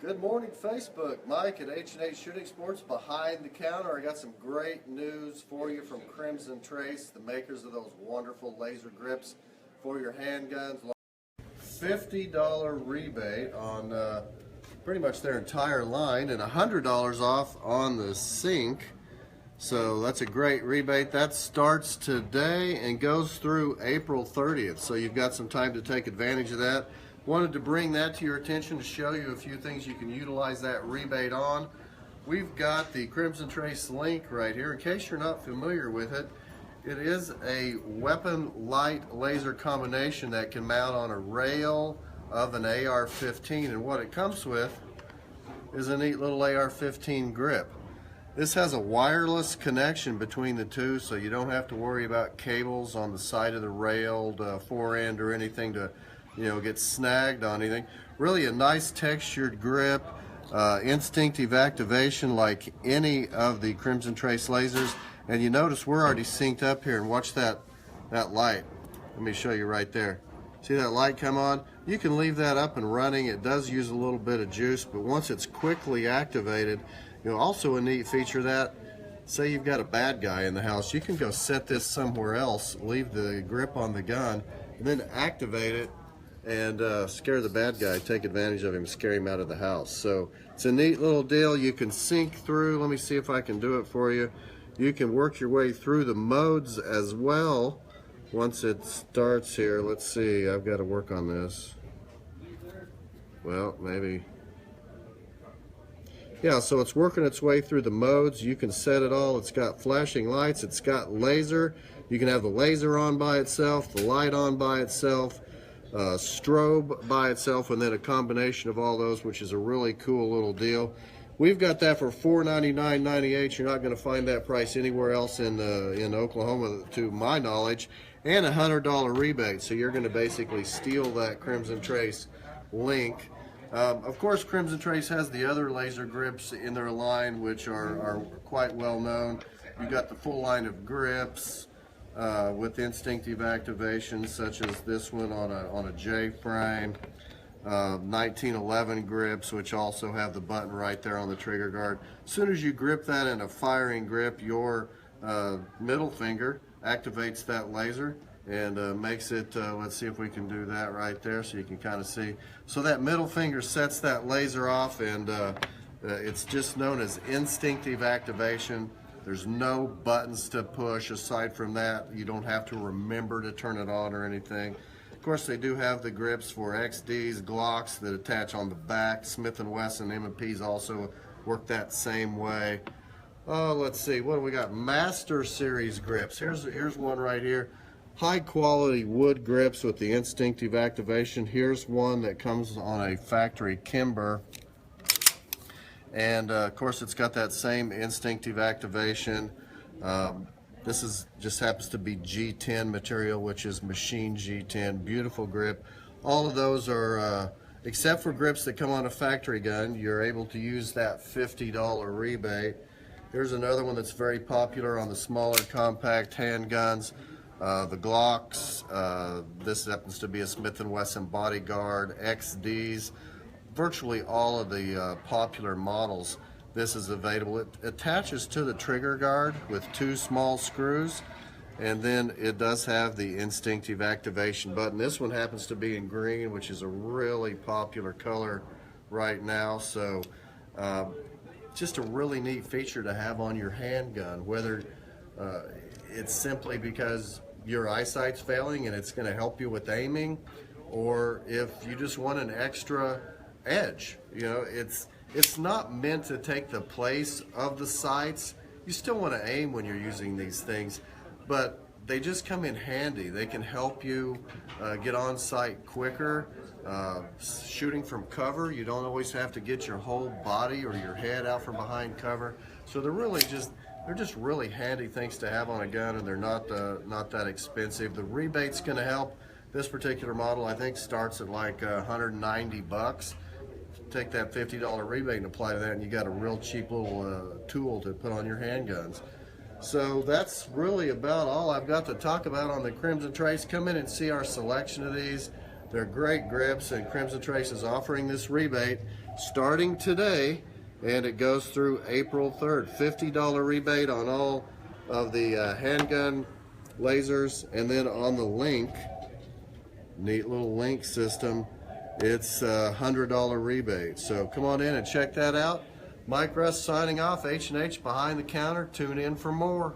Good morning, Facebook. Mike at H&H Shooting Sports behind the counter. I got some great news for you from Crimson Trace, the makers of those wonderful laser grips for your handguns. $50 rebate on pretty much their entire line and $100 off on the Sync. So that's a great rebate. That starts today and goes through April 30th. So you've got some time to take advantage of that. Wanted to bring that to your attention to show you a few things you can utilize that rebate on. We've got the Crimson Trace Link right here. In case you're not familiar with it, it is a weapon light laser combination that can mount on a rail of an AR-15, and what it comes with is a neat little AR-15 grip. This has a wireless connection between the two, so you don't have to worry about cables on the side of the railed forend or anything to get snagged on anything. Really a nice textured grip, instinctive activation like any of the Crimson Trace lasers. And you notice we're already synced up here, and watch that light. Let me show you right there. See that light come on? You can leave that up and running. It does use a little bit of juice, but once it's quickly activated, also a neat feature that, say you've got a bad guy in the house, you can go set this somewhere else, leave the grip on the gun, and then activate it and scare the bad guy, take advantage of him, scare him out of the house. So it's a neat little deal. You can sync through. Let me see if I can do it for you. You can work your way through the modes as well. Once it starts here, let's see, I've got to work on this. Well, maybe. Yeah, so it's working its way through the modes. You can set it all. It's got flashing lights. It's got laser. You can have the laser on by itself, the light on by itself, strobe by itself, and then a combination of all those, which is a really cool little deal. We've got that for $499.98. You're not going to find that price anywhere else in Oklahoma, to my knowledge, and a $100 rebate. So you're going to basically steal that Crimson Trace Link. Of course, Crimson Trace has the other laser grips in their line, which are quite well known. You've got the full line of grips with instinctive activation, such as this one on a J-frame. 1911 grips, which also have the button right there on the trigger guard. As soon as you grip that in a firing grip, your middle finger activates that laser and makes it, let's see if we can do that right there so you can kind of see. So that middle finger sets that laser off, and it's just known as instinctive activation. There's no buttons to push aside from that. You don't have to remember to turn it on or anything. Of course, they do have the grips for XDs, Glocks that attach on the back. Smith & Wesson M&Ps also work that same way. Let's see, what do we got? Master Series grips. Here's one right here. High quality wood grips with the instinctive activation. Here's one that comes on a factory Kimber. And of course, it's got that same instinctive activation. This just happens to be G10 material, which is machine G10. Beautiful grip. All of those are, except for grips that come on a factory gun, you're able to use that $50 rebate. Here's another one that's very popular on the smaller compact handguns. The Glocks. This happens to be a Smith & Wesson Bodyguard XDs. Virtually all of the popular models, this is available. It attaches to the trigger guard with two small screws, and then it does have the instinctive activation button. This one happens to be in green, which is a really popular color right now. So just a really neat feature to have on your handgun, whether it's simply because your eyesight's failing and it's going to help you with aiming, or if you just want an extra edge. It's not meant to take the place of the sights. You still want to aim when you're using these things, but they just come in handy. They can help you get on sight quicker. Shooting from cover, you don't always have to get your whole body or your head out from behind cover. So they're just really handy things to have on a gun, and they're not that expensive. The rebate's going to help. This particular model, I think, starts at like $190. Take that $50 rebate and apply to that, and you got a real cheap little tool to put on your handguns. So that's really about all I've got to talk about on the Crimson Trace. Come in and see our selection of these. They're great grips, and Crimson Trace is offering this rebate starting today, and it goes through April 3rd. $50 rebate on all of the handgun lasers, and then on the Link, neat little Link system, it's a $100 rebate. So come on in and check that out. Mike Russ signing off, H&H Behind the Counter. Tune in for more.